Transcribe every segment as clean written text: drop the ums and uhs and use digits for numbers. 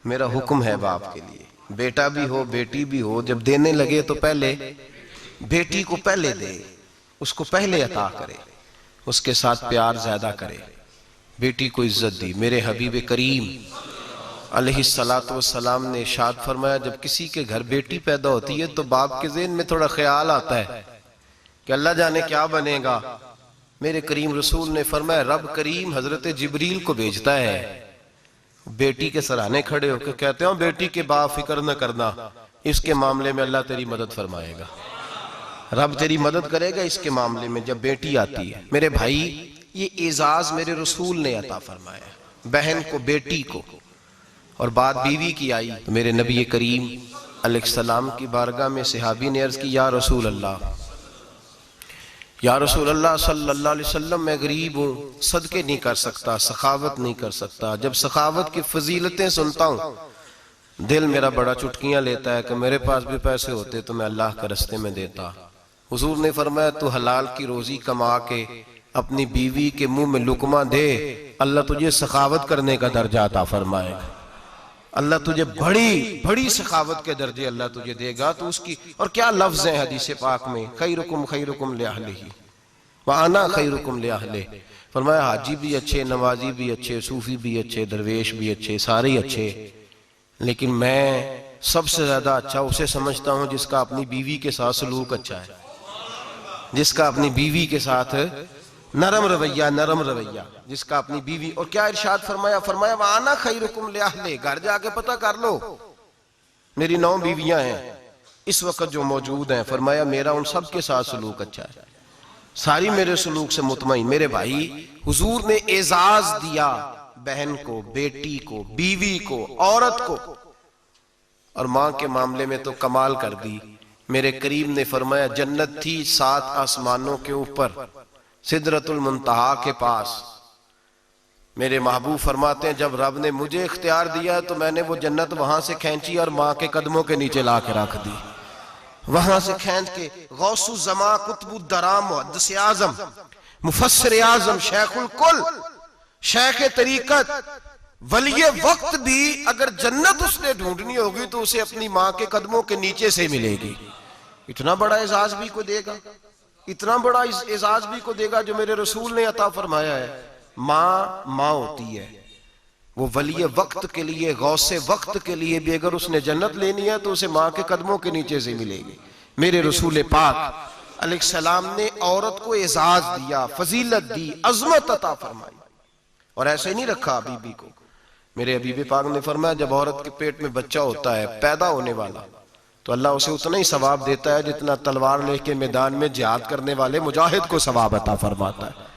मेरा हुक्म है बाप के लिए, बेटा भी हो बेटी भी हो, जब देने लगे तो पहले बेटी को पहले दे, उसको पहले अता करे, उसके साथ प्यार ज्यादा करे। बेटी को इज्जत दी। मेरे हबीब करीम अलैहिस्सलातु वस्सलाम ने इरशाद फरमाया, जब किसी के घर बेटी पैदा होती है तो बाप के ज़हन में थोड़ा ख्याल आता है कि अल्लाह जाने क्या बनेगा। मेरे करीम रसूल ने फरमाया, रब करीम हजरत जिब्रील को भेजता है, बेटी के सराहने खड़े होकर कहते हो, बेटी के बाप फिक्र न करना, इसके मामले में अल्लाह तेरी मदद फरमाएगा, रब तेरी मदद करेगा इसके मामले में जब बेटी आती है। मेरे भाई, ये एजाज मेरे रसूल ने अता फरमाया, बहन को, बेटी को। और बात बीवी की आई तो मेरे नबी करीम अलैहिस्सलाम की बारगाह में सहाबी ने अर्ज की, या रसूल अल्लाह, या रसूल अल्लाह सल्लल्लाहु अलैहि वसल्लम, मैं गरीब हूँ, सदके नहीं कर सकता, सखावत नहीं कर सकता। जब सखावत की फजीलतें सुनता हूँ दिल मेरा बड़ा चुटकियां लेता है कि मेरे पास भी पैसे होते तो मैं अल्लाह के रस्ते में देता। हुजूर ने फरमाया, तू हलाल की रोजी कमा के अपनी बीवी के मुंह में लुकमा दे, अल्लाह तुझे सखावत करने का दर्जा अता फरमाएगा। अल्लाह तुझे बड़ी बड़ी सखावत के दर्जे अल्लाह तुझे देगा। तो उसकी, और क्या लफ्ज है हदीस पाक में, खैरुकुम खैरुकुम लिअहलिही व अना खैरुकुम लिअहलिही। फरमाया, हाजी भी अच्छे, नमाजी भी अच्छे, सूफी भी अच्छे, दरवेश भी अच्छे, सारे ही अच्छे, लेकिन मैं सबसे ज्यादा अच्छा उसे समझता हूं जिसका अपनी बीवी के साथ सलूक अच्छा है, जिसका अपनी बीवी के साथ नरम रवैया, जिसका अपनी बीवी। और क्या इरशाद फरमाया, फरमाया वाना खैरुकुम लिअहलिही, घर जाके पता कर लो, मेरी 9 बीवियां हैं इस वक्त जो मौजूद हैं, फरमाया मेरा उन सब के साथ सलूक अच्छा है, सारी मेरे सलूक से मुतमईन। मेरे भाई, हुजूर ने एजाज दिया बहन को, बेटी को, बीवी को, औरत को, और मां के मामले में तो कमाल कर दी। मेरे करीम ने फरमाया, जन्नत थी 7 आसमानों के ऊपर, सिदरतुल मुंतहा के पास। मेरे महबूब फरमाते हैं, जब रब ने मुझे इख्तियार दिया तो मैंने वो जन्नत वहां से खींची और मां के कदमों के नीचे ला के रख दी। वहां से खींच के गौसु जमा, कुतुबुद्दरा, मुहद्दिस आजम, मुफस्सिर आजम, शेखुल कुल, शेख तरीकत, वलिये वक्त भी अगर जन्नत उसने ढूंढनी होगी तो उसे अपनी मां के कदमों के नीचे से मिलेगी। इतना बड़ा एजाज भी को देगा, इतना बड़ा एजाज भी को देगा जो मेरे रसूल ने अता फरमाया है। मां होती है, वो वलिये वक्त के लिए, गौसे वक्त के लिए भी अगर उसने जन्नत लेनी है तो उसे मां के कदमों के नीचे से मिलेगी। मेरे रसूल पाक अलैहिस्सलाम ने औरत को एजाज दिया, फजीलत दी, अजमत अता फरमाई, और ऐसे नहीं रखा बीबी को। मेरे हबीब पाक ने फरमाया, जब औरत के पेट में बच्चा होता है पैदा होने वाला, तो अल्लाह उसे उतना ही सवाब देता है जितना तलवार लेके मैदान में जिहाद करने वाले मुजाहिद को सवाब अता फरमाता है।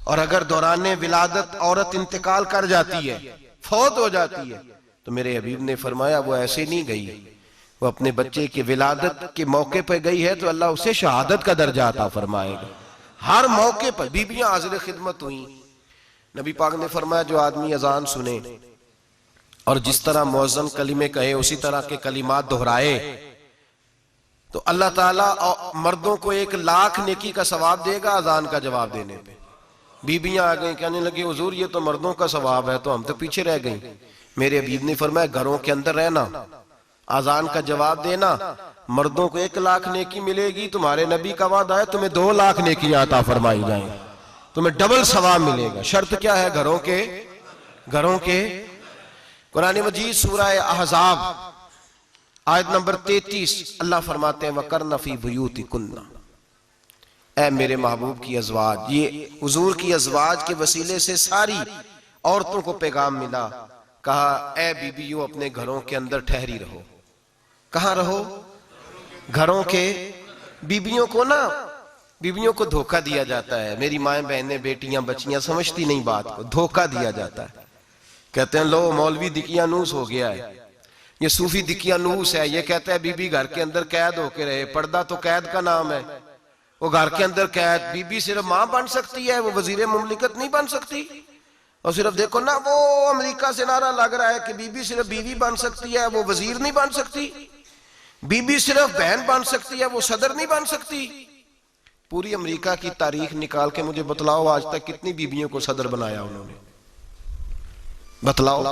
और अगर दौराने विलादत औरत इंतकाल कर जाती है, फौत हो जाती है, तो मेरे हबीब ने फरमाया वो ऐसे नहीं गई, वो अपने बच्चे की विलादत के मौके पर गई है तो अल्लाह उसे शहादत का दर्जा अता फरमाएगा। हर मौके पर बीबियां हाजिर खिदमत हुई। नबी पाक ने फरमाया, जो आदमी अजान सुने और जिस तरह मुअज्जिन कलिमे कहे उसी तरह के कलिमात दोहराए तो अल्लाह ताला मर्दों को 1 लाख नेकी का सवाब देगा अजान का जवाब देने पे। बीबियां आ गई, कहने लगी, हुजूर ये तो मर्दों का सवाब है, तो हम तो पीछे रह गई। मेरे हबीब ने फरमाया, घरों के अंदर रहना, अजान का जवाब देना, मर्दों को 1 लाख नेकी मिलेगी, तुम्हारे नबी का वादा है तुम्हें 2 लाख नेकियां अता फरमाई जाएंगी, तुम्हें डबल सवाब मिलेगा। शर्त क्या है? घरों के कुरान मजीद सूरह अहज़ाब आयत नंबर 33 अल्लाह फरमाते हैं, वकरना फी बुयूतिकुन्ना, ऐ मेरे महबूब की अज़वाज, ये हुजूर की अज़वाज के वसीले से सारी औरतों को पैगाम मिला। कहा, ऐ बीबियों अपने घरों के अंदर ठहरी रहो। कहां रहो? घरों के। बीबियों को धोखा दिया जाता है। मेरी माएं बहनें बेटियां बच्चियां समझती नहीं बात को, धोखा दिया जाता है। कहते हैं लो मौलवी दिकियानूस हो गया है, ये सूफी दिकियानूस है, ये कहता है बीबी घर के अंदर कैद होके रहे। पर्दा तो कैद का नाम है, वो घर के अंदर कैद। बीबी सिर्फ मां बन सकती है, वो वजीर मुमलिकत नहीं बन सकती। और सिर्फ देखो ना, वो अमेरिका से नारा लग रहा है कि बीबी सिर्फ बीवी बन सकती है, वो वजीर नहीं बन सकती। बीबी सिर्फ बहन बन सकती है, वो सदर नहीं बन सकती। पूरी अमेरिका की तारीख निकाल के मुझे बतलाओ आज तक कितनी बीबियों को सदर बनाया उन्होंने, बतलाओ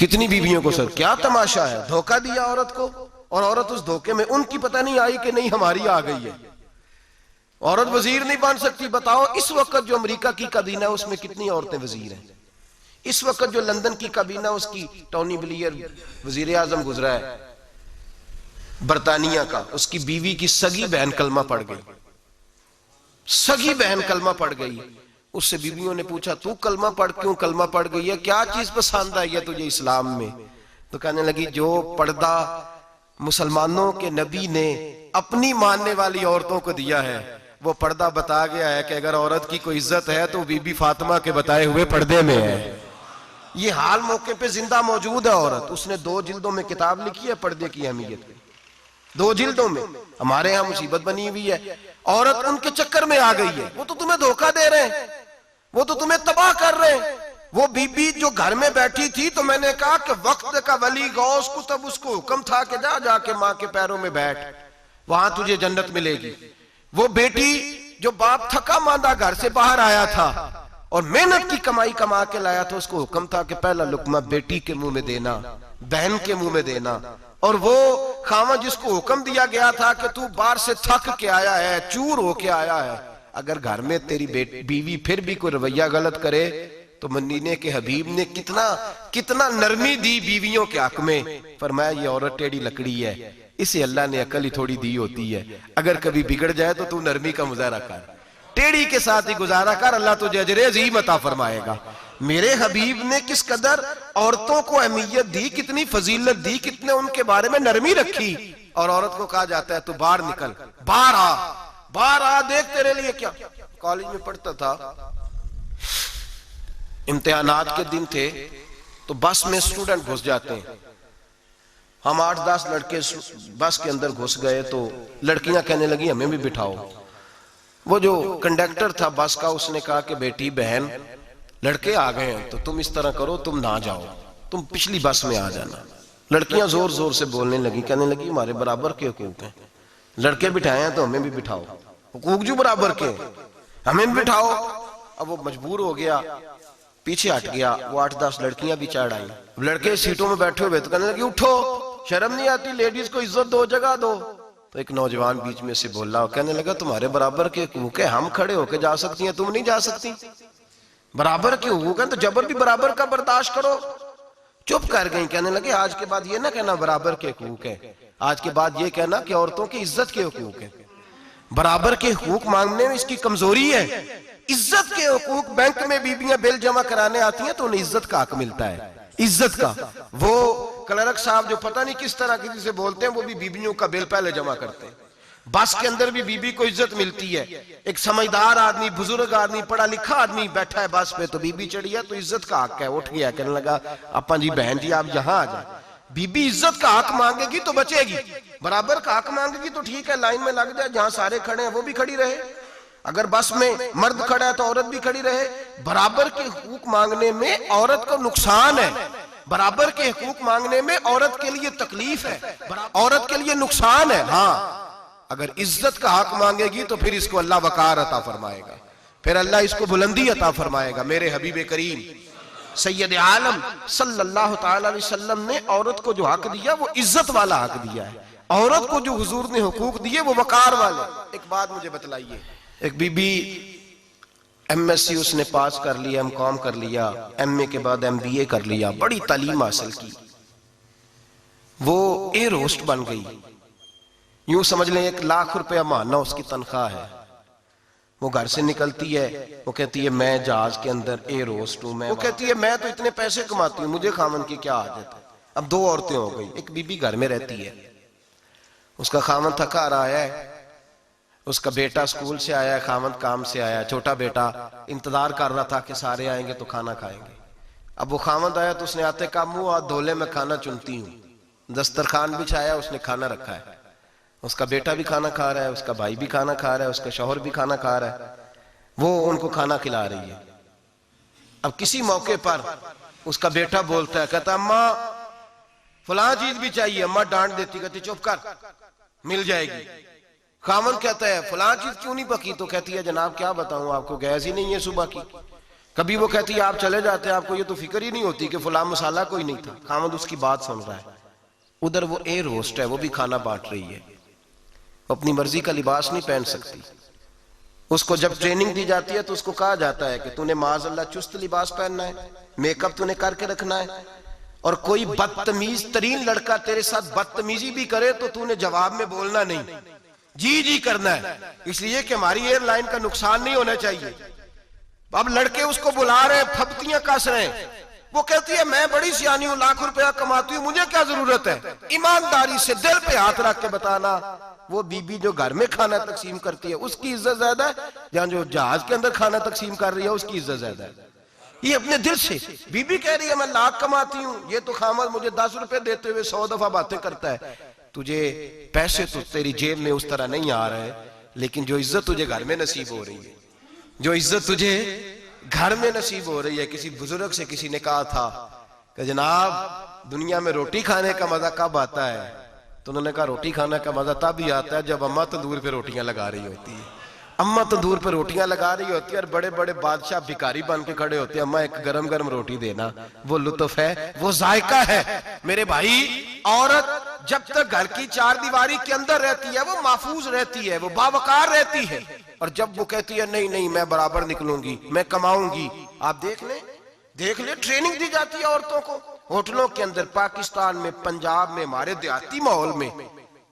कितनी बीवियों को सर, क्या तमाशा है, धोखा दिया औरत को, और औरत उस धोखे में उनकी पता नहीं आई कि नहीं हमारी आ गई है। औरत वजीर नहीं बन सकती। बताओ इस वक्त जो अमेरिका की काबीना है उसमें कितनी औरतें वजीर हैं। इस वक्त जो लंदन की काबीना, उसकी टोनी ब्लेयर वजीर आजम गुजरा है बरतानिया का, उसकी बीवी की सगी बहन कलमा पड़ गई, सगी बहन कलमा पड़ गई। उससे बीवियों ने पूछा तू कलमा पढ़, क्यों कलमा पड़ गई है, क्या चीज पसंद आई है तुझे इस्लाम में? तो कहने लगी जो पर्दा मुसलमानों के नबी ने अपनी मानने वाली औरतों को दिया है, वो पर्दा बता गया है कि अगर औरत की कोई इज्जत है तो बीबी फातिमा के बताए हुए पर्दे में है। ये हाल मौके पे जिंदा मौजूद है औरत। उसने 2 जिल्दों में किताब लिखी है पर्दे की अहमियत पे, 2 जिल्दों में। हमारे यहाँ मुसीबत बनी हुई है, औरत उनके चक्कर में आ गई है। वो तो तुम्हें धोखा दे रहे हैं, वो तो तुम्हें तबाह कर रहे हैं। वो बीबी जो घर में बैठी थी, तो मैंने कहा कि वक्त का वली गौस को तब उसको हुक्म था कि जा जाके माँ के पैरों में बैठ, वहां तुझे जन्नत मिलेगी। वो बेटी जो बाप थका मांदा घर से बाहर आया था और मेहनत की कमाई कमा के लाया था, उसको हुक्म था कि पहला लुकमा बेटी के मुंह में देना, बहन के मुंह में देना। और वो खामा जिसको हुक्म दिया गया था कि तू बाहर से थक के आया है, चूर होके आया है, अगर घर में तेरी बीवी फिर भी कोई रवैया गलत करे तो मदीने के हबीब ने कितना कितना नरमी दी बीवियों के हक में। फरमाया ये औरत टेढ़ी लकड़ी है, इसे अल्लाह ने अकल ही थोड़ी दी होती है, अगर कभी बिगड़ जाए तो तू नरमी का मुजाहरा कर, टेढ़ी के साथ ही गुजारा कर, अल्लाह तुझे अजरे अजीम अता फरमाएगा। मेरे हबीब ने किस कदर औरतों को अहमियत दी, कितनी फजीलत दी, कितने उनके बारे में नरमी रखी। और औरत को कहा जाता है तू बाहर निकल, बाहर आ, बाहर आ, देख तेरे लिए क्या। कॉलेज में पढ़ता था, इम्तिहानात के दिन थे, तो बस में स्टूडेंट घुस जाते हैं। हम 8-10 लड़के बस के अंदर घुस गए, तो लड़कियां कहने लगी हमें भी बिठाओ। वो जो कंडक्टर था बस का, उसने कहा कि बेटी बहन लड़के आ गए हैं तो तुम इस तरह करो, तुम ना जाओ, तुम पिछली बस में आ जाना। लड़कियां जोर जोर से बोलने लगी, कहने लगी हमारे बराबर के हुकूक हैं, लड़के बिठाए हैं तो हमें भी बिठाओ, हुकूक जो बराबर के, हमें भी बिठाओ। अब वो मजबूर हो गया, पीछे हट गया। वो 8-10 लड़कियां भी चढ़ आई, लड़के सीटों में बैठे हुए तो कहने लगी उठो, शर्म नहीं आती, लेडीज को इज्जत दो, जगह दो। तो एक नौजवान बीच में से बोला, कहने लगा तुम्हारे बराबर के हुकूक है, हम खड़े होके जा सकती हैं, तुम नहीं जा सकती, बराबर के हुकूक है तो जबर भी बराबर का बर्दाश्त करो। चुप कर गई। कहने लगे आज के बाद ये ना कहना बराबर के हुकूक है, आज के बाद ये कहना कि औरतों की इज्जत के हुकूक है। बराबर के हुकूक मांगने में इसकी कमजोरी है। इज्जत के हुकूक, बैंक में बीबियां बिल जमा कराने आती हैं तो उन्हें इज्जत का हक मिलता है, इज्जत का। वो क्लर्क साहब जो पता नहीं किस तरह किसी से बोलते हैं, वो भी बीबियों का बिल पहले जमा करते हैं। बस के अंदर भी बीबी को इज्जत मिलती है। एक समझदार आदमी, बुजुर्ग आदमी, पढ़ा लिखा आदमी बैठा है बस पे, तो बीबी चढ़ी है तो इज्जत का हक है। उठ गया, कहने लगा अपा जी बहन जी आप यहाँ आ जाए। बीबी इज्जत का हक मांगेगी तो बचेगी, बराबर का हक मांगेगी तो ठीक है, लाइन में लग जाए, जहां सारे खड़े हैं वो भी खड़ी रहे। अगर बस में मर्द खड़ा है तो औरत भी खड़ी रहे। बराबर के हुकूक मांगने में औरत को नुकसान है, बराबर के हुकूक मांगने में औरत के लिए तकलीफ है, औरत के लिए नुकसान है। हाँ, अगर इज्जत का हक मांगेगी तो फिर इसको अल्लाह वकार अता फरमाएगा, फिर अल्लाह इसको बुलंदी अता फरमाएगा। मेरे हबीब करीम सैयद आलम सल्लल्लाहु ताला अलैहि वसल्लम ने औरत को जो हक दिया वो इज्जत वाला हक दिया है। औरत को जो हुजूर ने हुकूक दिए वो वकार वाले। एक बात मुझे बतलाइए, एक बीबी एमएससी उसने पास कर लिया, एमकॉम कर लिया, एमए के बाद एमबीए कर लिया, बड़ी तालीम हासिल की, वो एयर होस्ट बन गई। यूं समझ लें 1 लाख रुपया महीना उसकी तनख्वाह है। वो घर से निकलती है, वो कहती है मैं जहाज के अंदर एयर होस्ट हूं। वो कहती है मैं तो इतने पैसे कमाती हूँ, मुझे खामन की क्या आदत है। अब 2 औरतें हो गई, एक बीबी घर में रहती है, उसका खामन थका रहा है, उसका बेटा स्कूल से आया है, खामन काम से आया, छोटा बेटा इंतजार कर रहा था कि सारे आएंगे तो खाना खाएंगे। अब वो खामन आया तो उसने आते का मुंह हाथ धोले में खाना चुनती हूँ, दस्तरखान बिछाया, उसने खाना रखा है, उसका बेटा भी खाना खा रहा है, उसका भाई भी खाना खा रहा है, उसका शौहर भी खाना खा रहा है, वो उनको खाना खिला रही है। अब किसी मौके पर उसका बेटा बोलता है, कहता अम्मा फलां चीज भी चाहिए, अम्मा डांट देती, कहती चुप कर मिल जाएगी। खामन कहता है फलां चीज क्यों नहीं पकी, तो कहती है जनाब क्या बताऊं आपको, गैस ही नहीं है सुबह की। कभी वो कहती है आप चले जाते हैं, आपको ये तो फिक्र ही नहीं होती कि फुला मसाला कोई नहीं था, खामद उसकी बात सुन रहा है। उधर वो एयर होस्ट है, वो भी खाना बांट रही है, अपनी मर्जी का लिबास नहीं पहन सकती। उसको जब ट्रेनिंग दी जाती है तो उसको कहा जाता है कि तूने माज़अल्लाह चुस्त लिबास पहनना है, मेकअप तूने करके रखना है, और कोई बदतमीज तरीन लड़का तेरे साथ बदतमीजी भी करे तो तूने जवाब में बोलना नहीं, जी जी करना है, इसलिए कि हमारी एयरलाइन का नुकसान नहीं होना चाहिए। अब लड़के उसको बुला रहे हैं, फप्तियां कस रहे हैं, वो कहती है मैं बड़ी सियानी हूं, लाख रुपया कमाती हूं, मुझे क्या जरूरत है। ईमानदारी से दिल पे हाथ रख के बताना, वो बीबी जो घर में खाना तकसीम करती है उसकी इज्जत ज्यादा है, जहां जो जहाज के अंदर खाना तकसीम कर रही है उसकी इज्जत ज्यादा है। ये अपने दिल से बीबी कह रही है मैं लाख कमाती हूं, ये तो खामद मुझे 10 रुपए देते हुए 100 दफा बातें करता है। तुझे पैसे तो तेरी जेब में उस तरह नहीं आ रहे, लेकिन जो इज्जत तुझे घर में नसीब हो रही है, जो इज्जत तुझे घर में नसीब हो रही है। किसी बुजुर्ग से किसी ने कहा था कि जनाब दुनिया में रोटी खाने का मजा कब आता है, तो उन्होंने कहा रोटी खाने का मजा तब ही आता है जब अम्मा तंदूर पे रोटियां लगा रही होती है। अम्मा तंदूर पे रोटियां लगा रही होती है और बड़े बड़े बादशाह भिखारी बन के खड़े होते हैं, अम्मा एक गरम गरम रोटी देना, वो लुत्फ है, वो जायका है। मेरे भाई, औरत जब तक घर की चार दीवारी के अंदर रहती है वो महफूज रहती है, वो बावकार रहती है, और जब वो कहती है नहीं नहीं मैं बराबर निकलूंगी, मैं कमाऊंगी, आप देख ले ट्रेनिंग दी जाती है औरतों को होटलों के अंदर। पाकिस्तान में, पंजाब में, हमारे देहाती माहौल में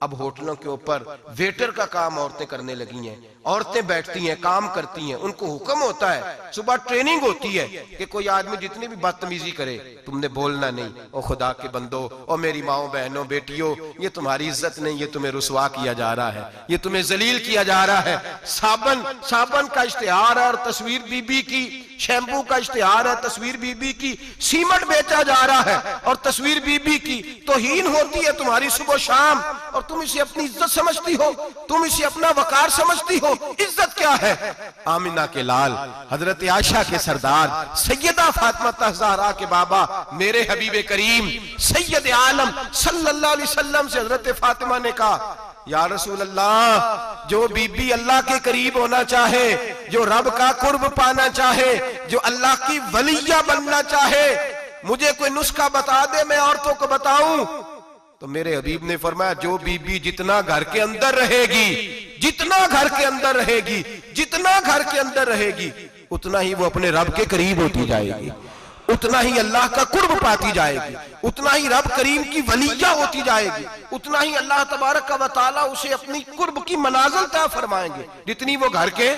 अब होटलों के ऊपर वेटर का काम औरतें करने लगी हैं। औरतें बैठती हैं, काम करती हैं, उनको हुक्म होता है, सुबह ट्रेनिंग होती है कि कोई आदमी जितनी भी बदतमीजी करे तुमने बोलना नहीं। ओ खुदा के बंदो, ओ मेरी माओ बहनों बेटियों, ये तुम्हारी इज्जत नहीं, ये तुम्हें रुसवा किया जा रहा है, ये तुम्हें जलील किया जा रहा है। साबन का इश्तिहार है और तस्वीर बीबी की, शैम्पू का इश्तिहार है, तस्वीर बीबी की, सीमेंट बेचा जा रहा है और तस्वीर बीबी की। तौहीन होती है तुम्हारी सुबह शाम, और तुम इसे अपनी इज्जत समझती हो, तुम इसे अपना वकार समझती हो। इज्जत क्या है? आमिना के लाल, हजरत आयशा के सरदार, सैयदा फातिमा ज़हरा के बाबा, मेरे हबीब करीम सैयद आलम सल्लल्लाहु अलैहि वसल्लम से हजरत फातिमा ने कहा, या रसूल अल्लाह, जो बीबी अल्लाह के करीब होना चाहे, जो रब का कुर्ब पाना चाहे, जो अल्लाह की वलिया बनना चाहे, मुझे कोई नुस्खा बता दे, मैं औरतों को बताऊं। तो मेरे हबीब ने फरमाया, जो बीबी जितना घर के अंदर रहेगी, जितना घर के अंदर रहेगी, जितना घर के अंदर रहेगी, उतना ही वो अपने रब के करीब होती जाएगी, उतना ही अल्लाह का कुर्ब पाती जाएगी, उतना ही रब करीम की वलिया होती जाएगी, उतना ही अल्लाह तबारक व तआला उसे अपनी कुर्ब की मनाजिल तय फरमाएंगे। जितनी वो घर के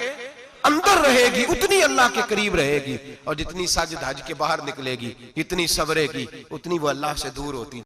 अंदर रहेगी उतनी अल्लाह के करीब रहेगी, और जितनी सज धज के बाहर निकलेगी, जितनी सवरेगी, उतनी वो अल्लाह से दूर होती